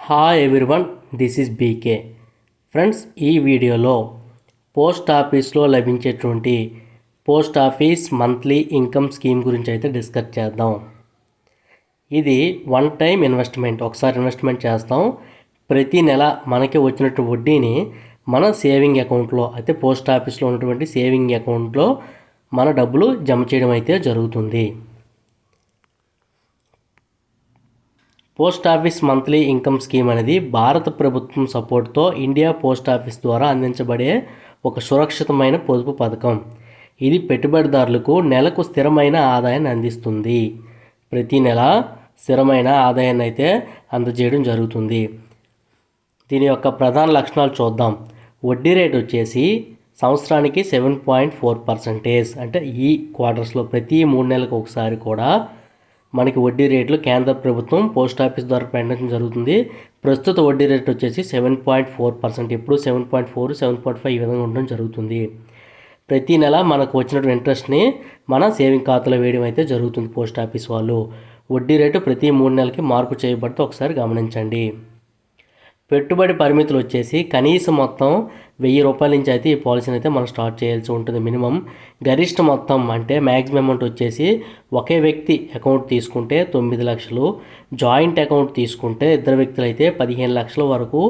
Hi everyone, this is BK. Friends, ఈ వీడియోలో post ఆఫీస్లో లభించేటువంటి post office monthly income scheme గురించి అయితే డిస్కస్ చేద్దాం. ఇది వన్ టైం ఇన్వెస్ట్మెంట్, ఒకసారి ఇన్వెస్ట్మెంట్ చేస్తాం. ప్రతి నెల మనకి వచ్చినట్టు వడ్డీని మన సేవింగ్ అకౌంట్లో అయితే పోస్ట్ ఆఫీస్లో ఉన్నటువంటి సేవింగ్ అకౌంట్లో మన డబ్బులు జమ చేయడం అయితే జరుగుతుంది. Post office monthly income scheme అనేది భారత ప్రభుత్వం సపోర్ట్తో ఇండియా పోస్ట్ ఆఫీస్ ద్వారా అందించబడే ఒక సురక్షితమైన పొదుపు పథకం. ఇది పెట్టుబడిదారులకు నెలకు స్థిరమైన ఆదాయాన్ని అందిస్తుంది. ప్రతి నెల స్థిరమైన ఆదాయాన్ని అయితే అందజేయడం జరుగుతుంది. దీని యొక్క ప్రధాన లక్షణాలు చూద్దాం. వడ్డీ రేట్ వచ్చేసి సంవత్సరానికి 7.4%. అంటే ఈ క్వార్టర్స్లో ప్రతి 3 నెలలకు ఒకసారి కూడా మనకి వడ్డీ రేట్లు కేంద్ర ప్రభుత్వం పోస్ట్ ఆఫీస్ ద్వారా పెట్టడం జరుగుతుంది. ప్రస్తుత వడ్డీ రేట్ వచ్చేసి 7.4%. ఇప్పుడు 7.4, 7.5 ఈ విధంగా ఉండడం జరుగుతుంది. ప్రతి నెల మనకు వచ్చినటువంటి ఇంట్రెస్ట్ని మన సేవింగ్ ఖాతాలో వేయడం అయితే జరుగుతుంది పోస్ట్ ఆఫీస్ వాళ్ళు. వడ్డీ రేటు ప్రతి 3 నెలలకి మార్పు చేయబడితే ఒకసారి గమనించండి. పెట్టుబడి పరిమితులు వచ్చేసి కనీసం మొత్తం ₹1000 నుంచి అయితే ఈ పాలసీని అయితే మనం స్టార్ట్ చేయాల్సి ఉంటుంది. మినిమం. గరిష్ట మొత్తం అంటే మ్యాక్సిమం అమౌంట్ వచ్చేసి ఒకే వ్యక్తి అకౌంట్ తీసుకుంటే 9 లక్షలు, జాయింట్ అకౌంట్ తీసుకుంటే ఇద్దరు వ్యక్తులు అయితే 15 లక్షల వరకు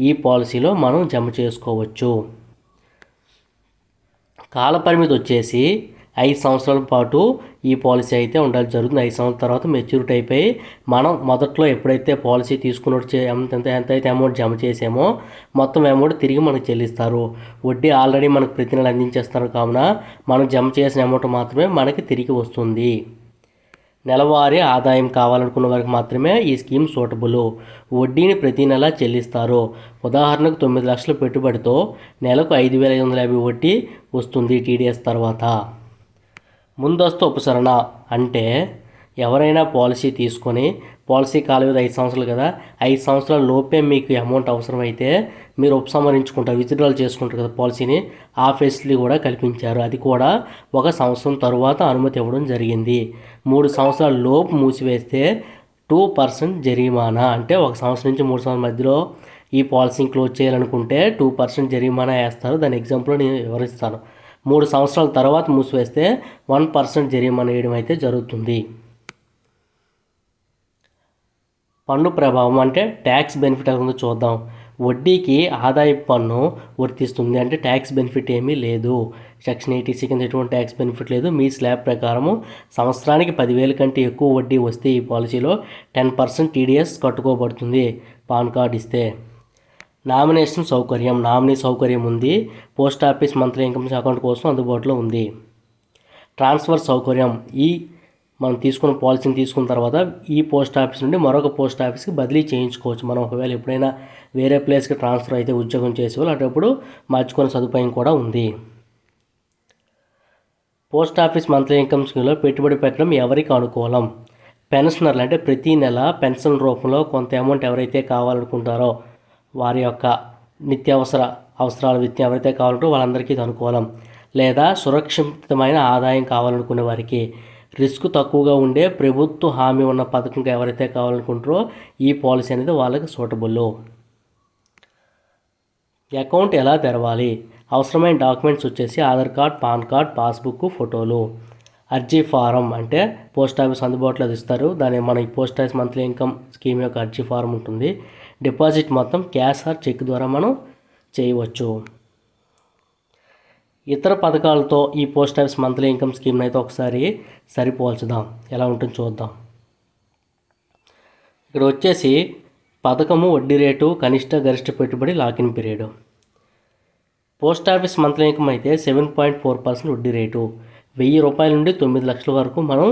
ఈ పాలసీలో మనం జమ చేసుకోవచ్చు. కాల పరిమితి వచ్చేసి 5 సంవత్సరాల పాటు ఈ పాలసీ అయితే ఉండాలి జరుగుతుంది. 5 సంవత్సరాల తర్వాత మెచ్యూరిటీ అయిపోయి మనం మొదట్లో ఎప్పుడైతే పాలసీ తీసుకున్నట్టు ఎంతైతే అమౌంట్ జమ చేసామో మొత్తం అమౌంట్ తిరిగి మనకు చెల్లిస్తారు. వడ్డీ ఆల్రెడీ మనకు ప్రతి నెల అందించేస్తారు కావున మనం జమ చేసిన అమౌంట్ మాత్రమే మనకి తిరిగి వస్తుంది. నెలవారీ ఆదాయం కావాలనుకున్న వారికి మాత్రమే ఈ స్కీమ్ సూటబుల్. వడ్డీని ప్రతి నెల చెల్లిస్తారు. ఉదాహరణకు 9 లక్షల పెట్టుబడితో నెలకు 5,550 వడ్డీ వస్తుంది టీడీఎస్ తర్వాత. ముందస్తు ఉపసరణ అంటే ఎవరైనా పాలసీ తీసుకొని పాలసీ కాలం మీద 5 సంవత్సరాలు కదా, 5 సంవత్సరాల లోపే మీకు అమౌంట్ అవసరమైతే మీరు ఉపసంహరించుకుంటారు, విత్డ్రాల్ చేసుకుంటారు కదా పాలసీని. ఆ ఫెసిలిటీ కూడా కల్పించారు. అది కూడా 1 సంవత్సరం తర్వాత అనుమతి ఇవ్వడం జరిగింది. 3 సంవత్సరాల లోపు మూసివేస్తే 2% జరిమానా. అంటే 1 సంవత్సరం నుంచి 3 సంవత్సరాల మధ్యలో ఈ పాలసీని క్లోజ్ చేయాలనుకుంటే 2% జరిమానా వేస్తారు. దాని ఎగ్జాంపుల్ నేను వివరిస్తాను. 3 సంవత్సరాల తర్వాత మూసివేస్తే 1% జరిమానా వేయడం అయితే జరుగుతుంది. పన్ను ప్రభావం అంటే ట్యాక్స్ బెనిఫిట్ ఎలా ఉందో చూద్దాం. వడ్డీకి ఆదాయపు పన్ను వర్తిస్తుంది. అంటే ట్యాక్స్ బెనిఫిట్ ఏమీ లేదు. సెక్షన్ 86 కింద ఎటువంటి ట్యాక్స్ బెనిఫిట్ లేదు. మీ స్లాబ్ ప్రకారము సంవత్సరానికి 10,000 కంటే ఎక్కువ వడ్డీ వస్తే ఈ పాలసీలో 10% టీడీఎస్ కట్టుకోబడుతుంది పాన్ కార్డ్ ఇస్తే. నామినేషన్ సౌకర్యం, నామినీ సౌకర్యం ఉంది. Post office monthly income account కోసం అందుబాటులో ఉంది. ట్రాన్స్ఫర్ సౌకర్యం, మనం తీసుకున్న పాలసీని తీసుకున్న తర్వాత ఈ పోస్ట్ ఆఫీస్ నుండి మరొక పోస్ట్ ఆఫీస్కి బదిలీ చేయించుకోవచ్చు. మనం ఒకవేళ ఎప్పుడైనా వేరే ప్లేస్కి ట్రాన్స్ఫర్ అయితే ఉద్యోగం చేసేవాళ్ళు అటప్పుడు మార్చుకునే సదుపాయం కూడా ఉంది. పోస్ట్ ఆఫీస్ మంత్లీ ఇన్కమ్ స్కీమ్లో పెట్టుబడి పెట్టడం ఎవరికి అనుకూలం? పెన్షనర్లు, అంటే ప్రతి నెల పెన్షన్ రూపంలో కొంత అమౌంట్ ఎవరైతే కావాలనుకుంటారో వారి యొక్క అవసరాల విత్యం ఎవరైతే కావాలంటో వాళ్ళందరికీ ఇది అనుకూలం. లేదా సురక్షితమైన ఆదాయం కావాలనుకునే వారికి, రిస్క్ తక్కువగా ఉండే ప్రభుత్వ హామీ ఉన్న పథకంగా ఎవరైతే కావాలనుకుంటారో ఈ పాలసీ అనేది వాళ్ళకి సూటబుల్. అకౌంట్ ఎలా తెరవాలి? అవసరమైన డాక్యుమెంట్స్ వచ్చేసి Aadhaar card, pan card, passbook, ఫోటోలు. అర్జీ ఫారం అంటే పోస్ట్ ఆఫీస్ అందుబాటులో ఇస్తారు. దాని మన ఈ post office monthly income scheme యొక్క అర్జీ ఫారం ఉంటుంది. డిపాజిట్ మొత్తం క్యాష్ ఆర్ చెక్ ద్వారా మనం చేయవచ్చు. ఇతర పథకాలతో ఈ పోస్ట్ ఆఫీస్ మంత్లీ ఇన్కమ్ స్కీమ్ని అయితే ఒకసారి సరిపోల్చుదాం, ఎలా ఉంటుందో చూద్దాం. ఇక్కడ వచ్చేసి పథకము, వడ్డీ రేటు, కనిష్ట గరిష్ట పెట్టుబడి, lock-in period. Post office monthly income అయితే 7.4% వడ్డీ రేటు. ₹1000 నుండి 9 లక్షల వరకు మనం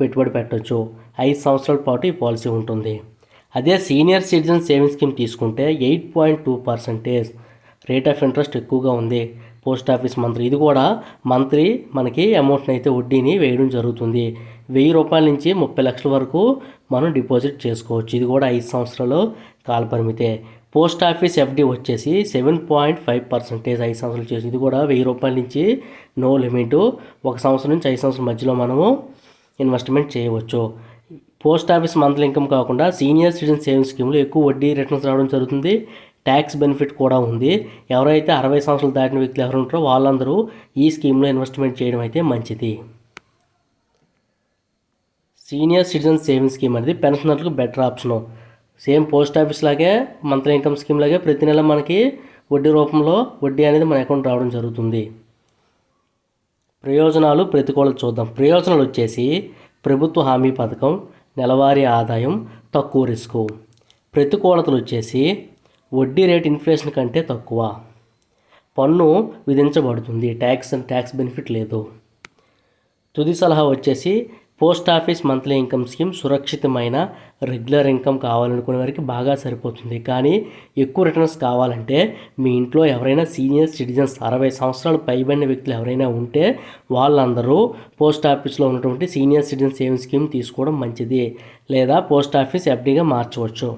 పెట్టుబడి పెట్టవచ్చు. 5 సంవత్సరాల పాటు ఈ పాలసీ ఉంటుంది. అదే సీనియర్ సిటిజన్ సేవింగ్స్ స్కీమ్ తీసుకుంటే 8.2% రేట్ ఆఫ్ ఇంట్రెస్ట్ ఎక్కువగా ఉంది. పోస్ట్ ఆఫీస్ మంత్లీ, ఇది కూడా మంత్లీ మనకి అమౌంట్ని అయితే వడ్డీని వేయడం జరుగుతుంది. ₹1000 నుంచి 30 లక్షల వరకు మనం డిపాజిట్ చేసుకోవచ్చు. ఇది కూడా 5 సంవత్సరాలు కాలపరిమితే. పోస్ట్ ఆఫీస్ ఎఫ్డి వచ్చేసి 7.5% 5 సంవత్సరాలు చేసి, ఇది కూడా ₹1000 నుంచి నో లిమిట్. 1 సంవత్సరం నుంచి 5 సంవత్సరాల మధ్యలో మనము ఇన్వెస్ట్మెంట్ చేయవచ్చు. పోస్ట్ ఆఫీస్ మంత్లీ ఇన్కమ్ కాకుండా సీనియర్ సిటిజన్ సేవింగ్స్ స్కీమ్లో ఎక్కువ వడ్డీ రిటర్న్స్ రావడం జరుగుతుంది. ట్యాక్స్ బెనిఫిట్ కూడా ఉంది. ఎవరైతే 60 సంవత్సరాలు దాటిన వ్యక్తులు ఎవరు ఉంటారో వాళ్ళందరూ ఈ స్కీమ్లో ఇన్వెస్ట్మెంట్ చేయడం అయితే మంచిది. సీనియర్ సిటిజన్ సేవింగ్స్ స్కీమ్ అనేది పెన్షనర్లకు better option. Same post office లాగే మంత్లీ ఇన్కమ్ స్కీమ్ లాగే ప్రతి నెల మనకి వడ్డీ రూపంలో వడ్డీ అనేది మన అకౌంట్ రావడం జరుగుతుంది. ప్రయోజనాలు ప్రతికూలత చూద్దాం. ప్రయోజనాలు వచ్చేసి ప్రభుత్వ హామీ పథకం, నెలవారీ ఆదాయం, తక్కువ రిస్కు. ప్రతికూలతలు వచ్చేసి వడ్డీ రేట్ ఇన్ఫ్లేషన్ కంటే తక్కువ, పన్ను విధించబడుతుంది, ట్యాక్స్ బెనిఫిట్ లేదు. తుది సలహా వచ్చేసి post office monthly income scheme సురక్షితమైన రెగ్యులర్ ఇన్కమ్ కావాలనుకునే వారికి బాగా సరిపోతుంది. కానీ ఎక్కువ రిటర్న్స్ కావాలంటే మీ ఇంట్లో ఎవరైనా సీనియర్ సిటిజన్స్ 60 సంవత్సరాలు పైబడిన వ్యక్తులు ఎవరైనా ఉంటే వాళ్ళందరూ పోస్ట్ ఆఫీస్లో ఉన్నటువంటి సీనియర్ సిటిజన్ సేవింగ్స్ స్కీమ్ తీసుకోవడం మంచిది, లేదా పోస్ట్ ఆఫీస్ ఎఫ్డీగా మార్చవచ్చు.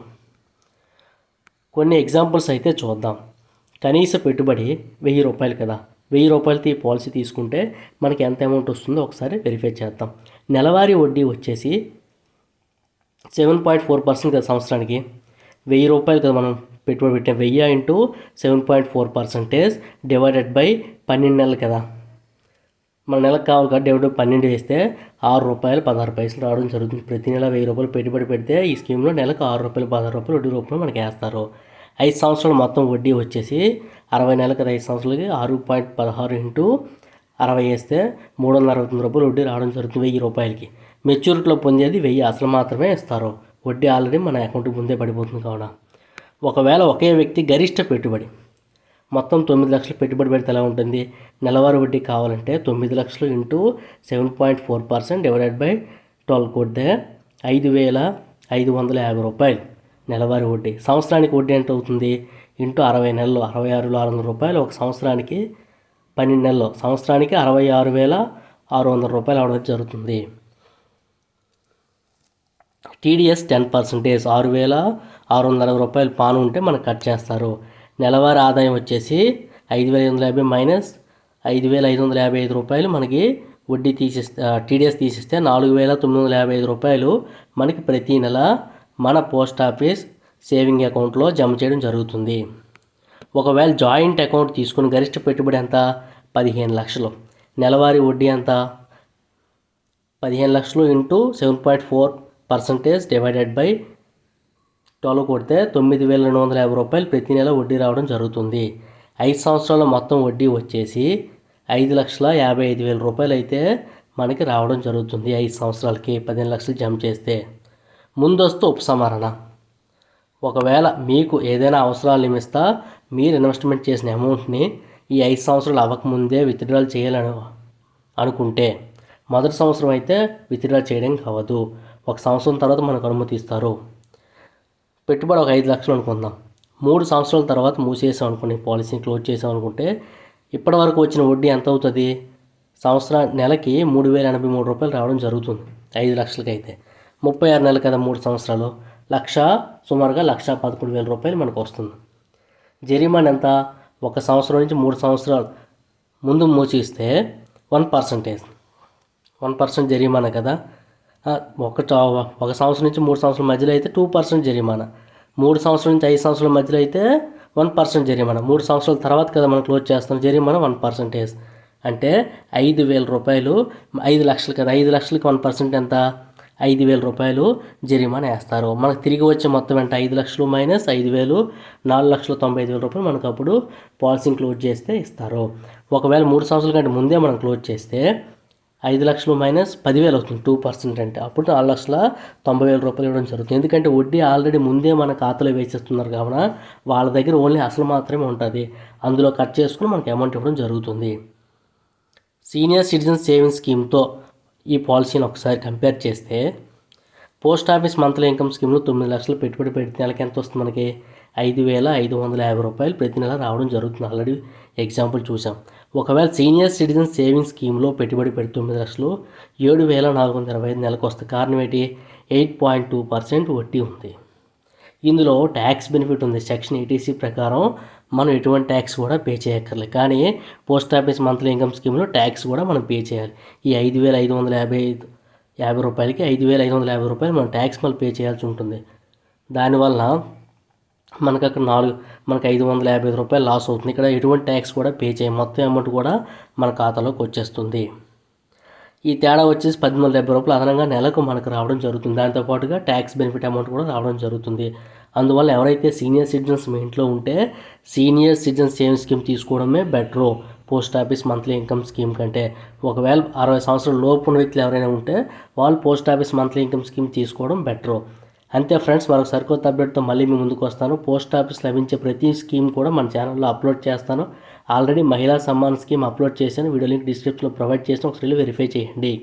కొన్ని ఎగ్జాంపుల్స్ అయితే చూద్దాం. కనీస పెట్టుబడి 1000 రూపాయలు కదా, 1000 రూపాయలతో ఈ పాలసీ తీసుకుంటే మనకి ఎంత అమౌంట్ వస్తుందో ఒకసారి వెరిఫై చేద్దాం. నెలవారీ వడ్డీ వచ్చేసి 7.4% కదా సంవత్సరానికి. 1000 రూపాయలు కదా మనం పెట్టుబడి పెట్టాం, 1000 ఇంటూ 7.4% డివైడెడ్ బై 12 నెలలు కదా, మన నెలకు కావాలి కదా, డివైడ్ బై 12 వేస్తే ₹6.16 రావడం జరుగుతుంది. ప్రతి నెల 1000 రూపాయలు పెట్టుబడి పెడితే ఈ స్కీమ్లో నెలకు ₹6.16 వడ్డీ రూపంలో మనకి వేస్తారు. 5 సంవత్సరాలు మొత్తం వడ్డీ వచ్చేసి 60 నెలలు కదా, 5 సంవత్సరాలకి 6.16 ఇంటూ 60 వేస్తే ₹369 వడ్డీ రావడం జరుగుతుంది 1000 రూపాయలకి. మెచ్యూరిటీలో పొందేది 1000 అసలు మాత్రమే ఇస్తారు. వడ్డీ ఆల్రెడీ మన అకౌంట్కి ముందే పడిపోతుంది కావున. ఒకవేళ ఒకే వ్యక్తి గరిష్ట పెట్టుబడి మొత్తం 9 లక్షలు పెట్టుబడి పెడితే ఎలా ఉంటుంది? నెలవారీ వడ్డీ కావాలంటే 9 లక్షలు ఇంటూ 7.4% డివైడెడ్ బై 12 కొడితే ₹5,550 నెలవారీ వడ్డీ. సంవత్సరానికి వడ్డీ ఎంత అవుతుంది? ఇంటూ 60 నెలలు ₹66,600 ఒక సంవత్సరానికి, 12 నెలలు సంవత్సరానికి ₹66,600 అవడం జరుగుతుంది. టీడీఎస్ 10%, ₹6,660 పాను ఉంటే మనకు కట్ చేస్తారు. నెలవారీ ఆదాయం వచ్చేసి 5,550 మైనస్ ₹5,555 మనకి వడ్డీ తీసిస్తే టీడీఎస్ తీసిస్తే ₹4,955 మనకి ప్రతి నెల మన పోస్ట్ ఆఫీస్ సేవింగ్ అకౌంట్లో జమ చేయడం జరుగుతుంది. ఒకవేళ జాయింట్ అకౌంట్ తీసుకుని గరిష్ట పెట్టుబడి ఎంత? 15 లక్షలు. నెలవారీ వడ్డీ ఎంత? 15 లక్షలు ఇంటూ 7.4% డివైడెడ్ బై 12 కొడితే ₹9,250 ప్రతి నెల వడ్డీ రావడం జరుగుతుంది. 5 సంవత్సరాల మొత్తం వడ్డీ వచ్చేసి ₹5,55,000 అయితే మనకి రావడం జరుగుతుంది. 5 సంవత్సరాలకి 15 లక్షలు జమ చేస్తే. ముందస్తు ఉపసంహరణ. ఒకవేళ మీకు ఏదైనా అవసరాలు నిమిత్త మీరు ఇన్వెస్ట్మెంట్ చేసిన అమౌంట్ని ఈ 5 సంవత్సరాలు అవ్వకముందే విత్డ్రాల్ చేయాలని అనుకుంటే, మొదటి సంవత్సరం అయితే విత్డ్రాల్ చేయడం కావదు, 1 సంవత్సరం తర్వాత మనకు అనుమతి ఇస్తారు. పెట్టుబడి ఒక 5 లక్షలు అనుకుందాం, 3 సంవత్సరాల తర్వాత మూసేసాం అనుకోండి, పాలసీని క్లోజ్ చేసాం అనుకుంటే ఇప్పటి వరకు వచ్చిన వడ్డీ ఎంత అవుతుంది? నెలకి ₹3,083 రావడం జరుగుతుంది 5 లక్షలకి అయితే. 36 నెలలు కదా 3 సంవత్సరాలు, సుమారుగా ₹1,11,000 మనకు వస్తుంది. జరిమానా ఎంత? 1 సంవత్సరం నుంచి 3 సంవత్సరాలు ముందు మూసిస్తే 1% జరిమానా కదా. 1 సంవత్సరం నుంచి 3 సంవత్సరాల మధ్యలో అయితే 2% జరిమానా, 3 సంవత్సరాల నుంచి 5 సంవత్సరాల మధ్యలో అయితే 1% జరిమానా, 3 సంవత్సరాల తర్వాత కదా మనం క్లోజ్ చేస్తాం, జరిమానా 1%. అంటే ₹5,000, 5 లక్షలు కదా, 5 లక్షలకి 1% ఎంత? ₹5,000 జరిమానా వేస్తారు. మనకు తిరిగి వచ్చే మొత్తం అంటే 5 లక్షలు మైనస్ 5,000, ₹4,95,000 మనకు అప్పుడు పాలసీని క్లోజ్ చేస్తే ఇస్తారు. ఒకవేళ 3 సంవత్సరాల కంటే ముందే మనం క్లోజ్ చేస్తే 5 లక్షలు మైనస్ 10,000 అవుతుంది, 2% అంటే అప్పుడు ₹4,90,000 ఇవ్వడం జరుగుతుంది. ఎందుకంటే వడ్డీ ఆల్రెడీ ముందే మన ఖాతాలో వేసేస్తున్నారు కావున వాళ్ళ దగ్గర ఓన్లీ అసలు మాత్రమే ఉంటుంది, అందులో కట్ చేసుకుని మనకి అమౌంట్ ఇవ్వడం జరుగుతుంది. సీనియర్ సిటిజన్ సేవింగ్స్ స్కీమ్తో ఈ పాలసీని ఒకసారి కంపేర్ చేస్తే, పోస్ట్ ఆఫీస్ మంత్లీ ఇన్కమ్ స్కీమ్లో 9 లక్షలు పెట్టుబడి పెడితే నెలకి ఎంత వస్తుంది? మనకి ₹5,550 ప్రతి నెల రావడం జరుగుతుంది. ఆల్రెడీ ఎగ్జాంపుల్ చూసాం. ఒకవేళ సీనియర్ సిటిజన్ సేవింగ్స్ స్కీమ్లో పెట్టుబడి పెడితే 9 లక్షలు, ₹7,425 నెలకు వస్తుంది. కారణం ఏంటి? 8.2% వడ్డీ ఉంది. ఇందులో ట్యాక్స్ బెనిఫిట్ ఉంది. సెక్షన్ 80C ప్రకారం మనం ఎటువంటి ట్యాక్స్ కూడా పే చేయక్కర్లేదు. కానీ పోస్ట్ ఆఫీస్ మంత్లీ ఇన్కమ్ స్కీమ్లో ట్యాక్స్ కూడా మనం పే చేయాలి. ఈ 5,555 రూపాయలకి 5,550 రూపాయలు మనం ట్యాక్స్ మళ్ళీ పే చేయాల్సి ఉంటుంది. దానివల్ల మనకు అక్కడ మనకు 555 రూపాయలు లాస్ అవుతుంది. ఇక్కడ ఎటువంటి ట్యాక్స్ కూడా పే చేయం, మొత్తం అమౌంట్ కూడా మన ఖాతాలోకి వచ్చేస్తుంది. ఈ తేడా వచ్చేసి 1,370 రూపాయలు అదనంగా నెలకు మనకు రావడం జరుగుతుంది. దాంతోపాటుగా ట్యాక్స్ బెనిఫిట్ అమౌంట్ కూడా రావడం జరుగుతుంది. అందువల్ల ఎవరైతే సీనియర్ సిటిజన్స్ మీ ఇంట్లో ఉంటే సీనియర్ సిటిజన్ సేవింగ్ స్కీమ్ తీసుకోవడమే better post office monthly income scheme కంటే. ఒకవేళ 60 సంవత్సరాల లోపు ఉన్న వ్యక్తులు ఎవరైనా ఉంటే వాళ్ళు post office monthly income scheme తీసుకోవడం బెటరు. అంతే ఫ్రెండ్స్, మరొక సరికొత్త అప్డేట్తో మళ్ళీ మీ ముందుకు వస్తాను. పోస్ట్ ఆఫీస్ లభించే ప్రతి స్కీమ్ కూడా మన ఛానల్లో అప్లోడ్ చేస్తాను. ఆల్రెడీ మహిళా సమ్మాన్ స్కీమ్ అప్లోడ్ చేశాను, వీడియో లింక్ డిస్క్రిప్షన్లో ప్రొవైడ్ చేసిన ఒకసారి వెరిఫై చేయండి.